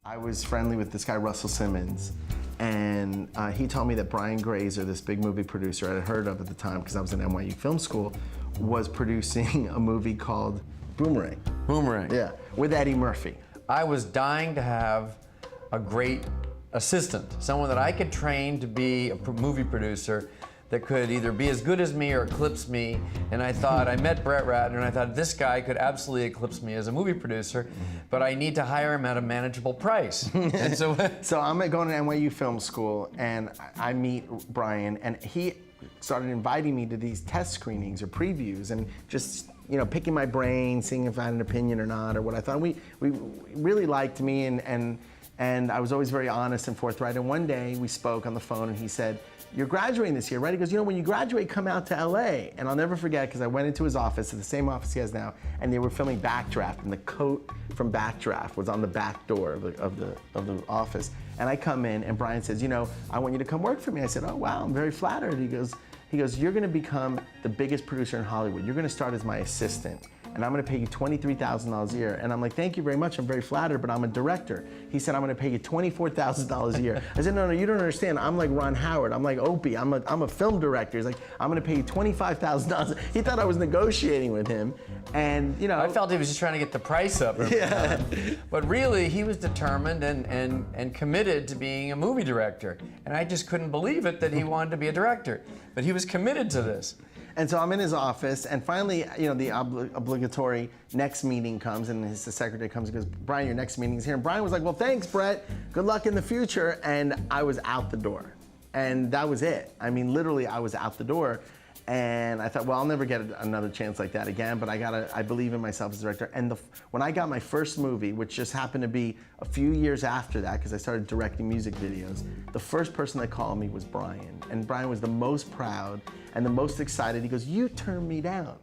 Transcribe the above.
I was friendly with this guy, Russell Simmons, and he told me that Brian Grazer, this big movie producer I had heard of at the time because I was in NYU Film School, was producing a movie called Boomerang. Boomerang. Yeah, with Eddie Murphy. I was dying to have a great assistant, someone that I could train to be a movie producer that could either be as good as me or eclipse me. And I thought, I met Brett Ratner and I thought this guy could absolutely eclipse me as a movie producer, but I need to hire him at a manageable price. And so I'm going to NYU Film School and I meet Brian, and he started inviting me to these test screenings or previews and just, you know, picking my brain, seeing if I had an opinion or not, or what I thought. We really liked me, and I was always very honest and forthright. And one day we spoke on the phone and he said, "You're graduating this year, right?" He goes, "You know, when you graduate, come out to LA." And I'll never forget, because I went into his office, the same office he has now, and they were filming Backdraft, and the coat from Backdraft was on the back door of the office. And I come in and Brian says, "You know, I want you to come work for me." I said, "Oh wow, I'm very flattered." He goes, "You're gonna become the biggest producer in Hollywood. You're gonna start as my assistant, and I'm gonna pay you $23,000 a year." And I'm like, "Thank you very much, I'm very flattered, but I'm a director." He said, "I'm gonna pay you $24,000 a year." I said, "No, you don't understand. I'm like Ron Howard. I'm like Opie. I'm a film director." He's like, "I'm gonna pay you $25,000. He thought I was negotiating with him, and you know. I felt he was just trying to get the price up. Yeah. But really, he was determined and committed to being a movie director. And I just couldn't believe it that he wanted to be a director. But he was committed to this. And so I'm in his office, and finally, you know, the obligatory next meeting comes, and the secretary comes and goes, "Brian, your next meeting is here." And Brian was like, "Well, thanks, Brett. Good luck in the future." And I was out the door. And that was it. I mean, literally, I was out the door. And I thought, well, I'll never get another chance like that again, but I believe in myself as a director. And when I got my first movie, which just happened to be a few years after that, because I started directing music videos, the first person that called me was Brian. And Brian was the most proud and the most excited. He goes, "You turned me down."